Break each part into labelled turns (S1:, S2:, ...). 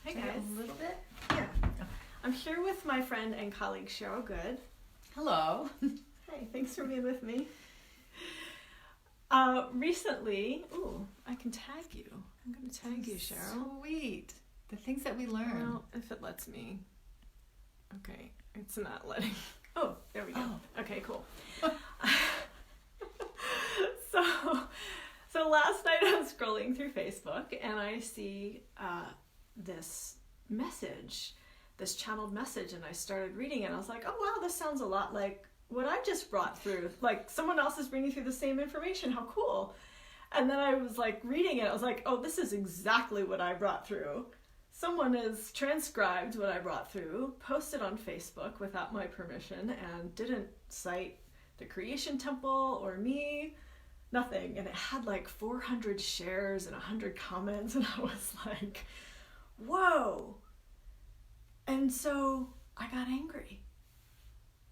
S1: Hey guys.
S2: A little bit?
S1: Yeah. I'm here with my friend and colleague Cheryl Good.
S2: Hello.
S1: Hey, thanks for being with me. Recently, I can tag you. I'm going to tag you, Cheryl.
S2: Sweet. The things that we learn.
S1: Well, if it lets me. Okay, it's not letting. Oh, there we go.
S2: Oh.
S1: Okay, cool. So last night I was scrolling through Facebook and I see this message, this channeled message, and I started reading it. I was like, oh wow, this sounds a lot like what I just brought through. Like someone else is bringing through the same information. How cool. And then I was like reading it. I was like, oh, this is exactly what I brought through. Someone has transcribed what I brought through, posted on Facebook without my permission, and didn't cite the Creation Temple or me, nothing. And it had like 400 shares and 100 comments, and I was like, whoa. And so I got angry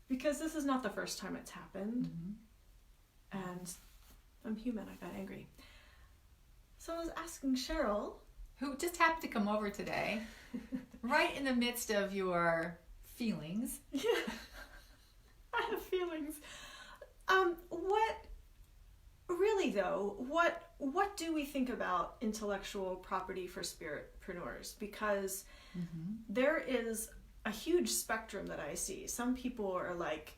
S1: because this is not the first time it's happened. Mm-hmm. And I'm human, I got angry. So I was asking Cheryl,
S2: who just happened to come over today, right in the midst of your feelings.
S1: Yeah, I have feelings. What do we think about intellectual property for SpiritPreneurs? Because there is a huge spectrum that I see. Some people are like,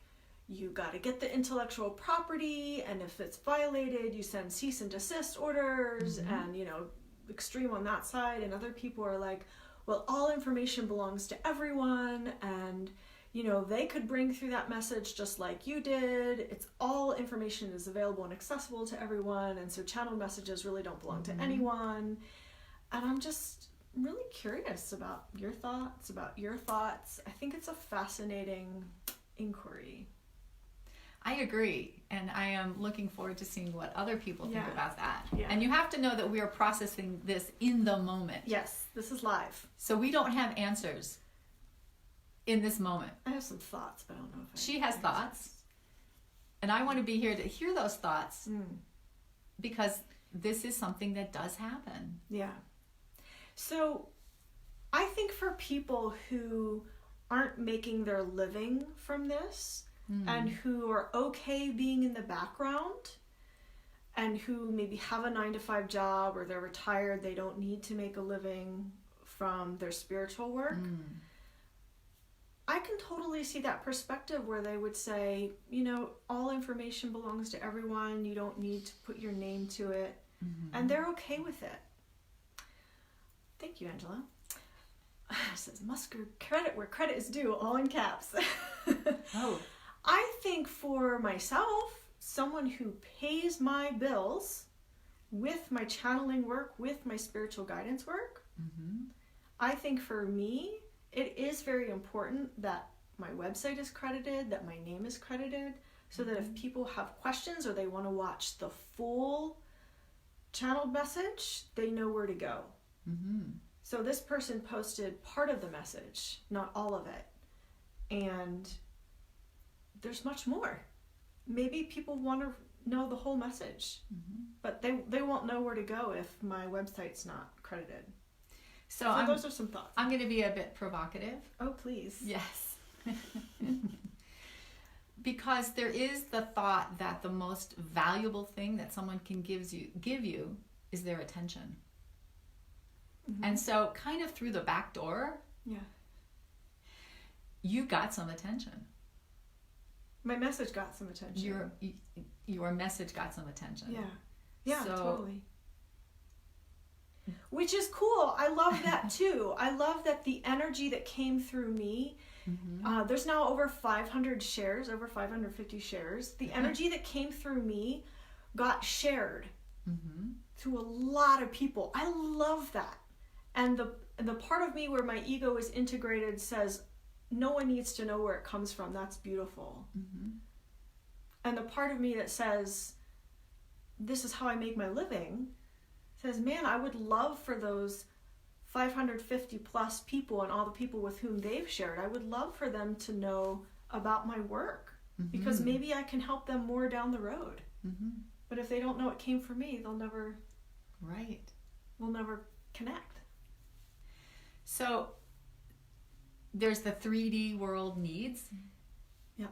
S1: you got to get the intellectual property, and if it's violated, you send cease and desist orders, and extreme on that side. And other people are like, well, all information belongs to everyone, and they could bring through that message just like you did. It's all information is available and accessible to everyone, and so channeled messages really don't belong to anyone. And I'm just really curious about your thoughts. I think it's a fascinating inquiry.
S2: I agree, and I am looking forward to seeing what other people think about that.
S1: Yeah.
S2: And you have to know that we are processing this in the moment.
S1: Yes, this is live.
S2: So we don't have answers in this moment.
S1: I have some thoughts, but I don't know if
S2: She has thoughts, and I want to be here to hear those thoughts because this is something that does happen.
S1: Yeah. So I think for people who aren't making their living from this, and who are okay being in the background, and who maybe have a 9-to-5 job, or they're retired, they don't need to make a living from their spiritual work, I can totally see that perspective where they would say, all information belongs to everyone, you don't need to put your name to it, and they're okay with it. Thank you, Angela. It says, must give credit where credit is due, all in caps.
S2: Oh.
S1: I think for myself, someone who pays my bills with my channeling work, with my spiritual guidance work, I think for me, it is very important that my website is credited, that my name is credited, so that if people have questions or they want to watch the full channeled message, they know where to go. So this person posted part of the message, not all of it. And there's much more. Maybe people want to know the whole message, but they won't know where to go if my website's not credited. So those are some thoughts.
S2: I'm going to be a bit provocative.
S1: Oh, please.
S2: Yes. Because there is the thought that the most valuable thing that someone can give you is their attention. And so kind of through the back door, you got some attention.
S1: My message got some attention.
S2: Your message got some attention.
S1: Yeah, totally. Which is cool. I love that too. I love that the energy that came through me, there's now over 500 shares, over 550 shares. The energy that came through me got shared to a lot of people. I love that. And the part of me where my ego is integrated says, no one needs to know where it comes from. That's beautiful. And the part of me that says, this is how I make my living, says, man, I would love for those 550 plus people and all the people with whom they've shared, I would love for them to know about my work, because maybe I can help them more down the road. But if they don't know it came from me, we'll never connect.
S2: So there's the 3D world needs.
S1: Yeah.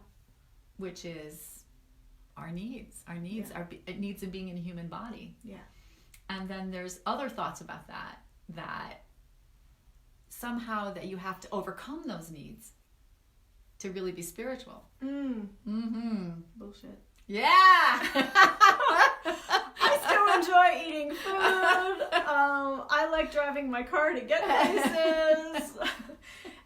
S2: Which is our needs. Our needs of being in a human body.
S1: Yeah.
S2: And then there's other thoughts about that somehow that you have to overcome those needs to really be spiritual.
S1: Bullshit.
S2: Yeah.
S1: I still enjoy eating food. I like driving my car to get places.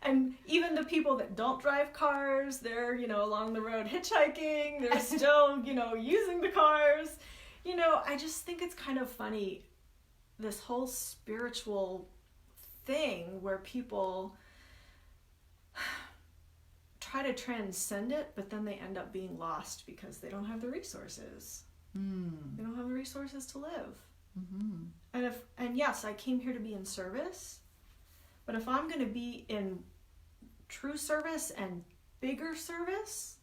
S1: And even the people that don't drive cars, they're, along the road hitchhiking. They're still, using the cars. I just think it's kind of funny, this whole spiritual thing where people try to transcend it, but then they end up being lost because they don't have the resources. They don't have the resources to live. And yes, I came here to be in service, but if I'm going to be in true service and bigger service,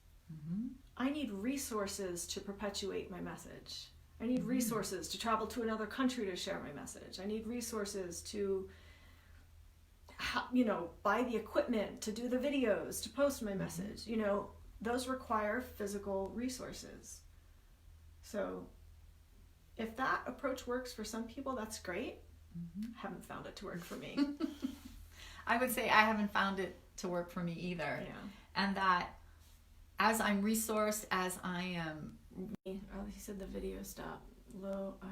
S1: I need resources to perpetuate my message. I need resources to travel to another country to share my message. I need resources to buy the equipment, to do the videos, to post my message. Those require physical resources. So if that approach works for some people, that's great. Haven't found it to work for me.
S2: I would say I haven't found it to work for me either.
S1: Yeah.
S2: And that as I'm resourced, as I am...
S1: Oh, he said the video stopped. Low. Oh.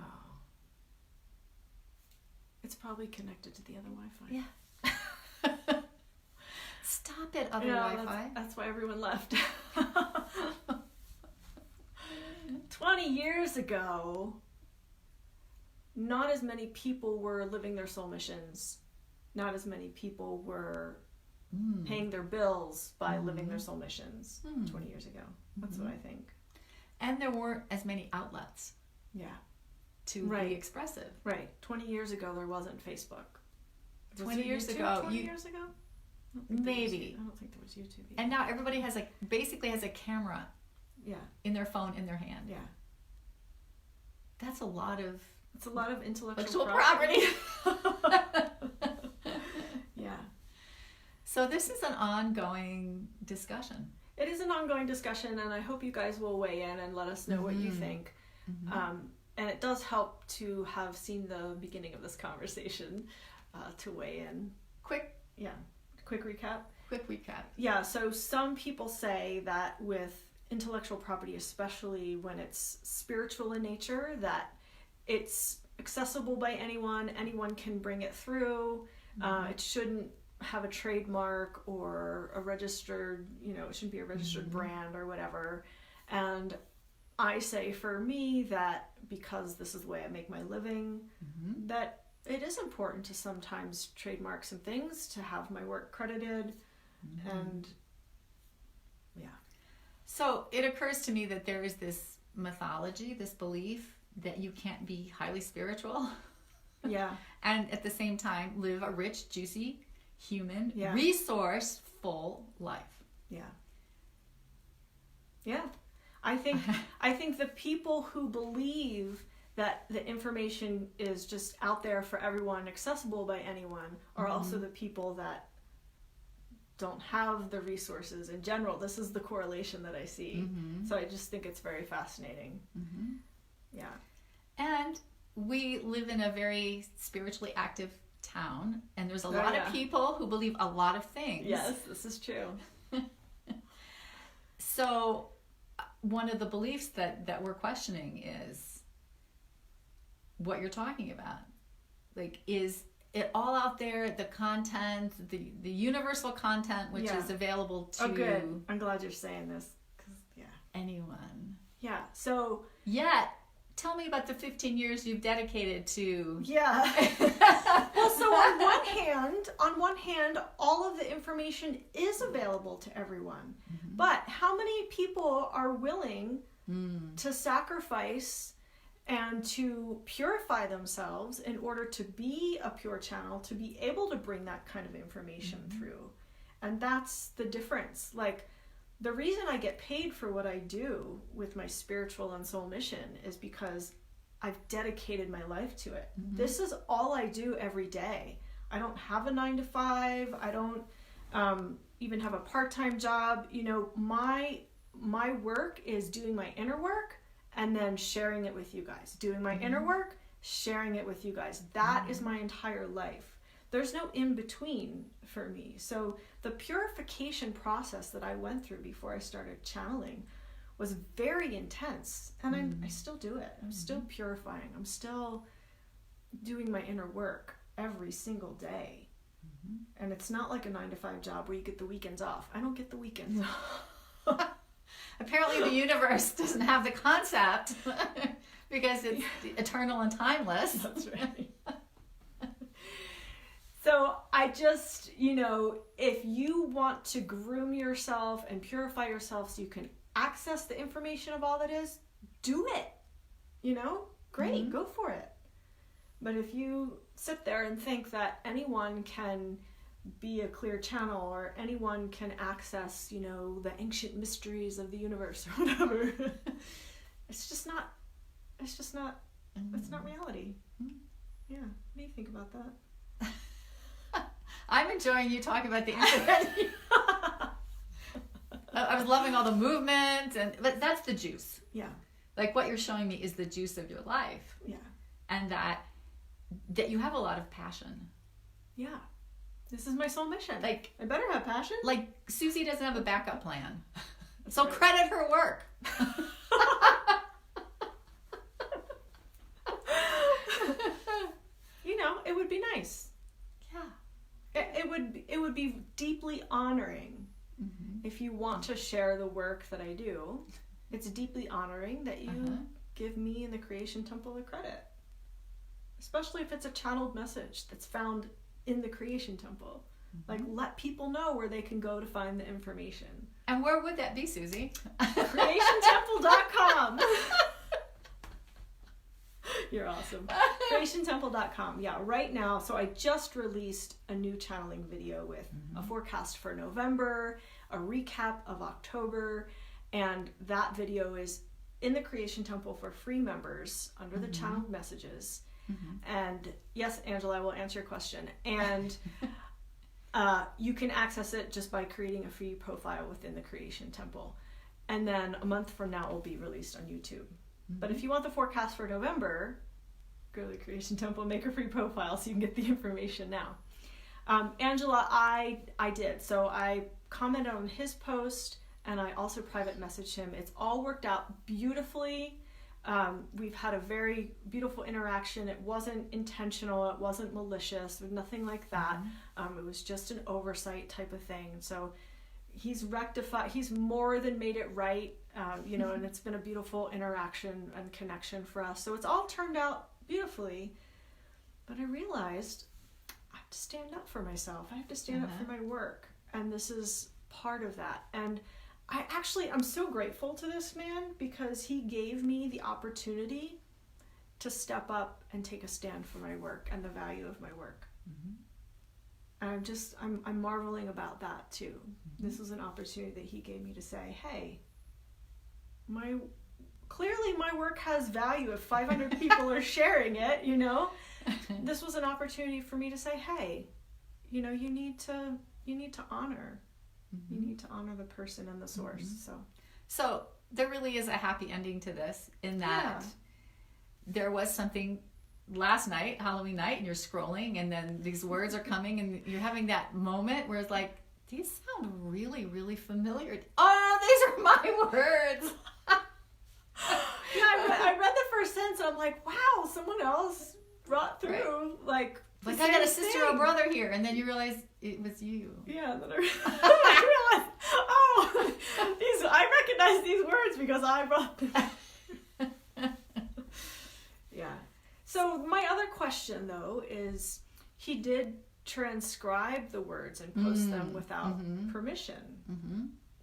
S1: It's probably connected to the other Wi-Fi.
S2: Yeah. Stop it, other Wi-Fi.
S1: That's why everyone left. 20 years ago, not as many people were living their soul missions. Not as many people were paying their bills by living their soul missions 20 years ago. That's what I think.
S2: And there weren't as many outlets.
S1: Yeah.
S2: To be expressive.
S1: Right. 20 years ago, there wasn't Facebook.
S2: 20 years ago?
S1: 20 years ago?
S2: Maybe.
S1: I don't think there was YouTube either.
S2: And now everybody has basically has a camera in their phone, in their hand.
S1: Yeah.
S2: That's a lot of...
S1: It's a lot of intellectual property. Yeah. So
S2: this is an ongoing discussion.
S1: It is an ongoing discussion, and I hope you guys will weigh in and let us know what you think. And it does help to have seen the beginning of this conversation to weigh in. Quick recap.
S2: Quick recap.
S1: Yeah, so some people say that with intellectual property, especially when it's spiritual in nature, that it's accessible by anyone can bring it through. It shouldn't have a trademark or a registered, it shouldn't be a registered brand or whatever. And I say for me that because this is the way I make my living, that it is important to sometimes trademark some things, to have my work credited, and
S2: So it occurs to me that there is this mythology, this belief that you can't be highly spiritual.
S1: Yeah.
S2: And at the same time live a rich, juicy, human, resourceful life.
S1: Yeah. Yeah. I think the people who believe that the information is just out there for everyone, accessible by anyone, are also the people that don't have the resources in general. This is the correlation that I see. So I just think it's very fascinating. Yeah.
S2: And we live in a very spiritually active town, and there's a lot of people who believe a lot of things.
S1: Yes, this is true.
S2: So one of the beliefs that we're questioning is what you're talking about. Like, is it all out there, the content, the universal content, which is available to...
S1: Oh, good. I'm glad you're saying this. 'Cause,
S2: anyone.
S1: Yeah, so...
S2: Yet, tell me about the 15 years you've dedicated to...
S1: Yeah. Well, so on one hand, all of the information is available to everyone. But how many people are willing to sacrifice and to purify themselves in order to be a pure channel, to be able to bring that kind of information through? And that's the difference. Like, the reason I get paid for what I do with my spiritual and soul mission is because I've dedicated my life to it. This is all I do every day. I don't have a 9-to-5. I don't even have a part-time job. You know, my work is doing my inner work and then sharing it with you guys. Doing my inner work, sharing it with you guys. That is my entire life. There's no in between for me. So the purification process that I went through before I started channeling was very intense, and I still do it. I'm still purifying. I'm still doing my inner work every single day. And it's not like a 9-to-5 job where you get the weekends off. I don't get the weekends off.
S2: Apparently the universe doesn't have the concept because it's eternal and timeless.
S1: That's right. So I just, you know, if you want to groom yourself and purify yourself so you can access the information of all that is, do it. You know, great, go for it. But if you sit there and think that anyone can be a clear channel or anyone can access, you know, the ancient mysteries of the universe or whatever, it's not reality. Yeah. What do you think about that?
S2: I'm enjoying you talking about the internet. I was loving all the movement, but that's the juice.
S1: Yeah.
S2: Like what you're showing me is the juice of your life.
S1: Yeah.
S2: And that you have a lot of passion.
S1: Yeah. This is my soul mission.
S2: Like,
S1: I better have passion.
S2: Like Susie doesn't have a backup plan. So credit her work.
S1: You know, it would be nice.
S2: Yeah.
S1: It would be deeply honoring if you want to share the work that I do. It's deeply honoring that you give me in the Creation Temple the credit. Especially if it's a channeled message that's found in the Creation Temple. Like, let people know where they can go to find the information.
S2: And where would that be, Susie?
S1: CreationTemple.com. You're awesome. CreationTemple.com. Yeah, right now. So I just released a new channeling video with a forecast for November, a recap of October, and that video is in the Creation Temple for free members under the channeled messages. And yes, Angela, I will answer your question. And you can access it just by creating a free profile within the Creation Temple. And then a month from now, it will be released on YouTube. But if you want the forecast for November, go to the Creation Temple, make a free profile so you can get the information now. Angela, I did. So I commented on his post and I also private messaged him. It's all worked out beautifully. We've had a very beautiful interaction. It wasn't intentional. It wasn't malicious. Nothing like that. It was just an oversight type of thing. So he's rectified. He's more than made it right. You know, and it's been a beautiful interaction and connection for us. So it's all turned out beautifully. But I realized I have to stand up for myself. I have to stand up for my work. And this is part of that. And I'm so grateful to this man because he gave me the opportunity to step up and take a stand for my work and the value of my work. And I'm marveling about that too. This was an opportunity that he gave me to say, hey, clearly my work has value if 500 people are sharing it, you know. This was an opportunity for me to say, hey, you know, you need to honor. You need to honor the person and the source.
S2: So there really is a happy ending to this in that there was something last night, Halloween night, and you're scrolling and then these words are coming and you're having that moment where it's like, these sound really, really familiar. Oh, these are my words.
S1: I read the first sentence and I'm like, wow, someone else brought through like
S2: I got a sister or brother here, and then you realize it was you.
S1: Yeah, and then I realized, I recognize these words because I brought them. Yeah. So my other question though is, he did transcribe the words and post them without permission.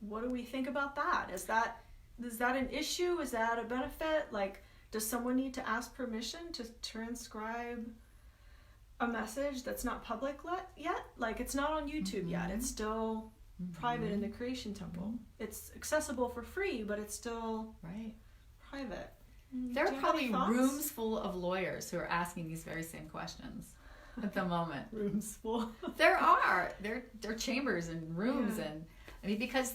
S1: What do we think about that? Is that an issue? Is that a benefit? Like, does someone need to ask permission to transcribe a message that's not public yet? Like, it's not on YouTube yet. It's still private in the Creation Temple. It's accessible for free, but it's still private.
S2: There are probably rooms full of lawyers who are asking these very same questions. at the moment.
S1: Rooms full.
S2: There are chambers and rooms, and I mean, because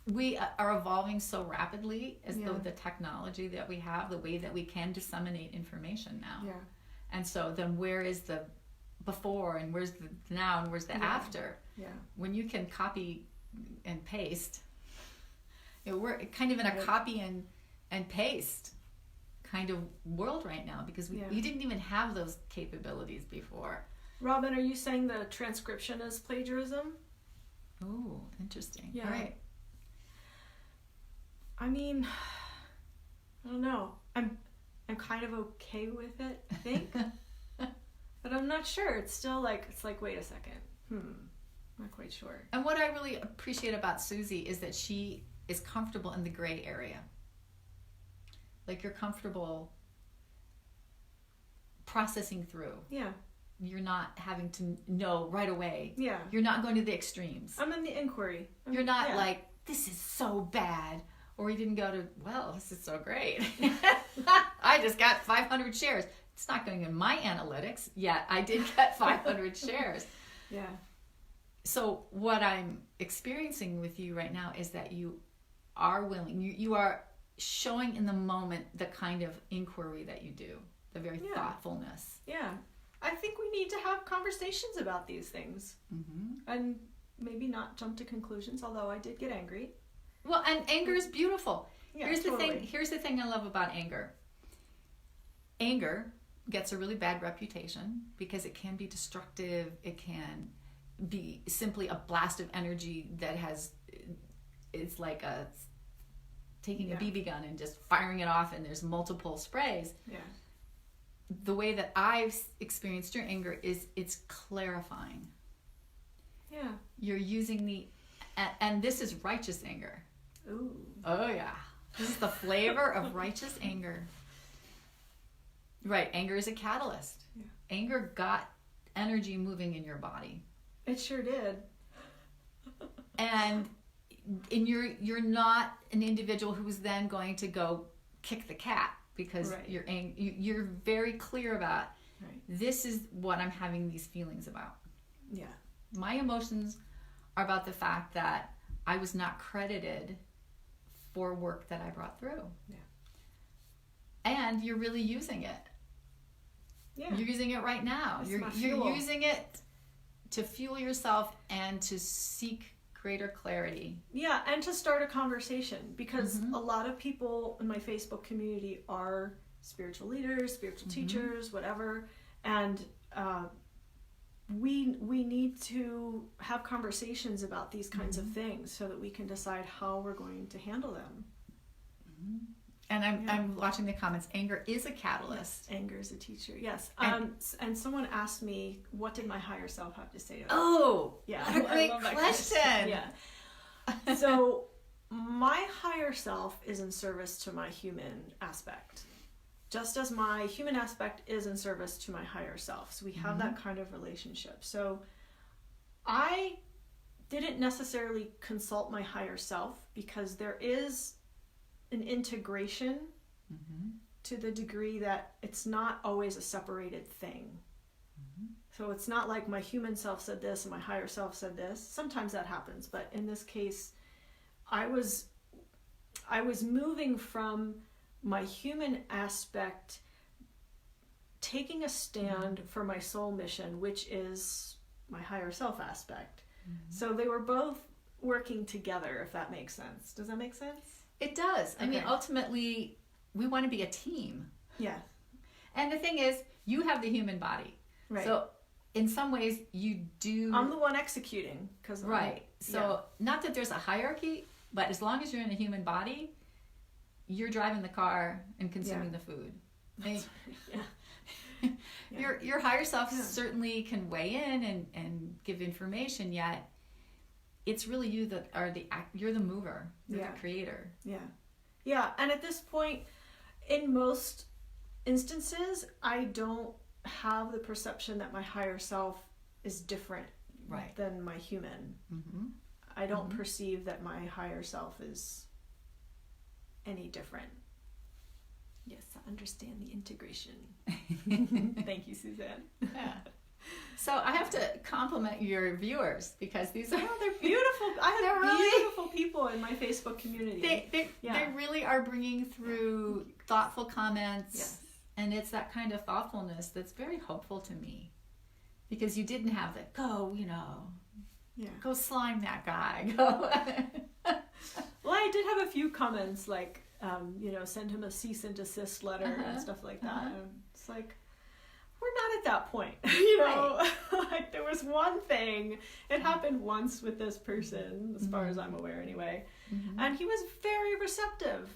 S2: we are evolving so rapidly as the technology that we have, the way that we can disseminate information now.
S1: Yeah.
S2: And so then where is the before and where's the now and where's the after?
S1: Yeah.
S2: When you can copy and paste, we're kind of in a copy and paste kind of world right now, because we didn't even have those capabilities before.
S1: Robin, are you saying the transcription is plagiarism?
S2: Oh, interesting.
S1: Yeah.
S2: All right.
S1: I mean, I don't know. I'm kind of okay with it, I think. But I'm not sure. It's still like, wait a second. Not quite sure.
S2: And what I really appreciate about Susie is that she is comfortable in the gray area. Like, you're comfortable processing through.
S1: Yeah.
S2: You're not having to know right away.
S1: Yeah.
S2: You're not going to the extremes.
S1: I'm in the inquiry.
S2: You're not like, this is so bad. Or you didn't go to, well, this is so great. I just got 500 shares. It's not going in my analytics, yet I did get 500 shares.
S1: Yeah.
S2: So what I'm experiencing with you right now is that you are willing, you are showing in the moment the kind of inquiry that you do, the very thoughtfulness.
S1: Yeah. I think we need to have conversations about these things. And maybe not jump to conclusions, although I did get angry.
S2: Well, and anger is beautiful.
S1: Yeah,
S2: Here's the thing I love about anger. Anger gets a really bad reputation because it can be destructive. It can be simply a blast of energy that it's like taking a BB gun and just firing it off, and there's multiple sprays.
S1: Yeah.
S2: The way that I've experienced your anger is it's clarifying.
S1: Yeah.
S2: You're using and this is righteous anger.
S1: Ooh.
S2: Oh yeah. This is the flavor of righteous anger. Right, anger is a catalyst.
S1: Yeah.
S2: Anger got energy moving in your body.
S1: It sure did.
S2: And you're not an individual who is then going to go kick the cat, because you're very clear about this is what I'm having these feelings about.
S1: Yeah.
S2: My emotions are about the fact that I was not credited for work that I brought through.
S1: Yeah.
S2: And you're really using it.
S1: Yeah.
S2: You're using it right now. You're using it to fuel yourself and to seek greater clarity.
S1: Yeah, and to start a conversation, because a lot of people in my Facebook community are spiritual leaders, spiritual teachers, whatever, and we need to have conversations about these kinds of things so that we can decide how we're going to handle them.
S2: And I'm watching the comments. Anger is a catalyst.
S1: Yes, anger is a teacher. Yes. And someone asked me, what did my higher self have to say to it?
S2: Oh,
S1: yeah.
S2: what a great question.
S1: Yeah. So my higher self is in service to my human aspect, just as my human aspect is in service to my higher self. So we have that kind of relationship. So I didn't necessarily consult my higher self, because there is an integration to the degree that it's not always a separated thing. So it's not like my human self said this and my higher self said this. Sometimes that happens, but in this case, I was moving from my human aspect, taking a stand for my soul mission, which is my higher self aspect. So they were both working together, if that makes sense. Does that make sense?
S2: It does. I mean, ultimately, we want to be a team.
S1: Yeah.
S2: And the thing is, you have the human body.
S1: Right.
S2: So in some ways, you do...
S1: I'm the one executing.
S2: So not that there's a hierarchy, but as long as you're in a human body, you're driving the car and consuming the food. Your higher self certainly can weigh in and give information, yet it's really you that are you're the mover, you're the creator.
S1: Yeah. And at this point, in most instances, I don't have the perception that my higher self is different than my human. I don't perceive that my higher self is any different. Yes, I understand the integration. Thank you, Suzanne.
S2: Yeah. So I have to compliment your viewers because these are
S1: they're beautiful. I have
S2: really
S1: beautiful people in my Facebook community.
S2: They really are bringing through thoughtful comments.
S1: Yes.
S2: And it's that kind of thoughtfulness that's very hopeful to me. Because you didn't have the go slime that guy.
S1: Well, I did have a few comments like, send him a cease and desist letter and stuff like that. And it's like, we're not at that point,
S2: Right.
S1: Like there was one thing, it happened once with this person, as far as I'm aware anyway, and he was very receptive.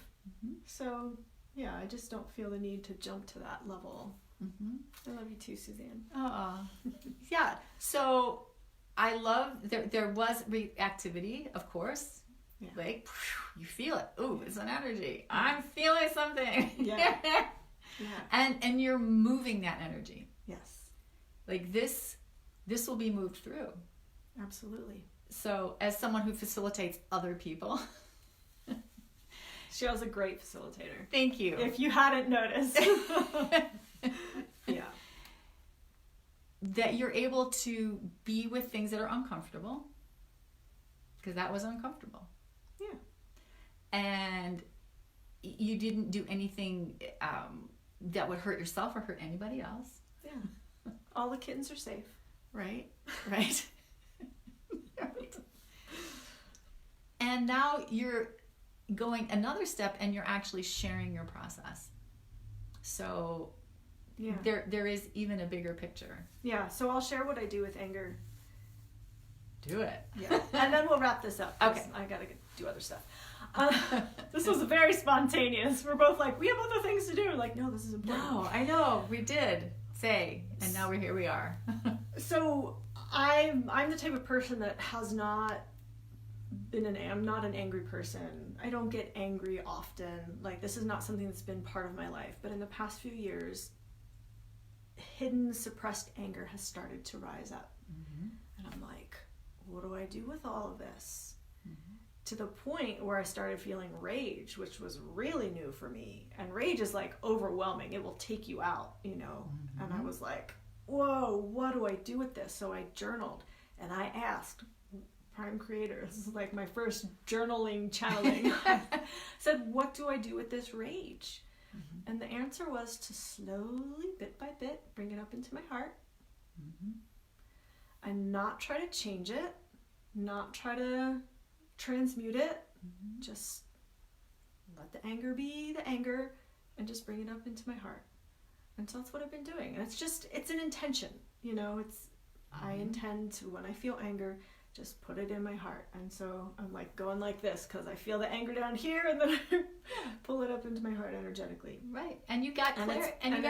S1: So, yeah, I just don't feel the need to jump to that level. I love you too, Suzanne.
S2: Oh, yeah. So I love, there was reactivity, of course. Yeah. Like, you feel it. Ooh, it's an energy. I'm feeling something.
S1: Yeah.
S2: And you're moving that energy.
S1: Yes.
S2: Like this will be moved through.
S1: Absolutely.
S2: So as someone who facilitates other people.
S1: Cheryl's a great facilitator.
S2: Thank you.
S1: If you hadn't noticed. Yeah.
S2: That you're able to be with things that are uncomfortable. Because that was uncomfortable.
S1: Yeah.
S2: And you didn't do anything that would hurt yourself or hurt anybody else.
S1: Yeah. All the kittens are safe.
S2: Right? Right. Right. And now you're going another step and you're actually sharing your process. So there is even a bigger picture.
S1: Yeah, so I'll share what I do with anger.
S2: Do it.
S1: Yeah. And then we'll wrap this up.
S2: Okay.
S1: I gotta do other stuff. This was very spontaneous. We're both like, we have other things to do. Like, no, this is important.
S2: No, I know. We did say, and now here we are.
S1: So I'm the type of person that has not I'm not an angry person. I don't get angry often. Like, this is not something that's been part of my life. But in the past few years, hidden, suppressed anger has started to rise up. And I'm like, what do I do with all of this? To the point where I started feeling rage, which was really new for me. And rage is like overwhelming. It will take you out, And I was like, whoa, what do I do with this? So I journaled and I asked Prime Creator, this is like my first journaling channeling. Said, what do I do with this rage? And the answer was to slowly, bit by bit, bring it up into my heart. And not try to change it, not try to transmute it, just let the anger be the anger and just bring it up into my heart. And so that's what I've been doing. And it's an intention, I intend to, when I feel anger, just put it in my heart. And so I'm like going like this because I feel the anger down here and then I pull it up into my heart energetically.
S2: Right. And you got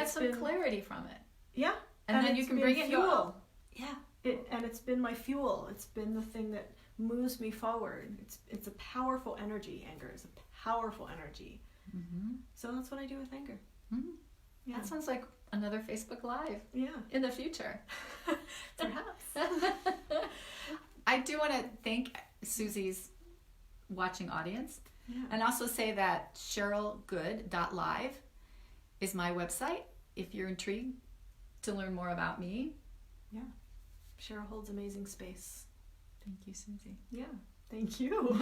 S2: some clarity from it.
S1: Yeah.
S2: And then you can bring it
S1: fuel.
S2: Yeah.
S1: And it's been my fuel. It's been the thing that moves me forward. It's a powerful energy. Anger is a powerful energy. So that's what I do with anger.
S2: Yeah. That sounds like another Facebook Live.
S1: Yeah.
S2: In the future.
S1: Perhaps.
S2: I do want to thank Susie's watching audience. Yeah. And also say that CherylGood.live is my website if you're intrigued to learn more about me.
S1: Yeah. Cheryl holds amazing space.
S2: Thank you, Susie.
S1: Yeah, thank you.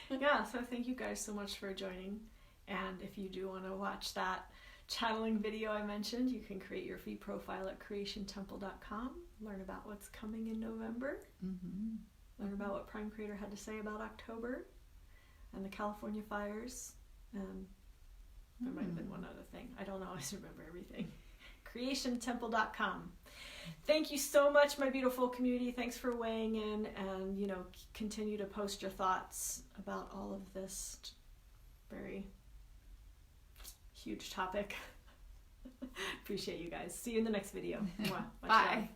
S1: Yeah, so thank you guys so much for joining. And if you do want to watch that channeling video I mentioned, you can create your free profile at creationtemple.com. Learn about what's coming in November. Learn about what Prime Creator had to say about October and the California fires. There might have been one other thing. I don't always remember everything. creationtemple.com. Thank you so much, my beautiful community. Thanks for weighing in and, continue to post your thoughts about all of this very huge topic. Appreciate you guys. See you in the next video.
S2: Bye.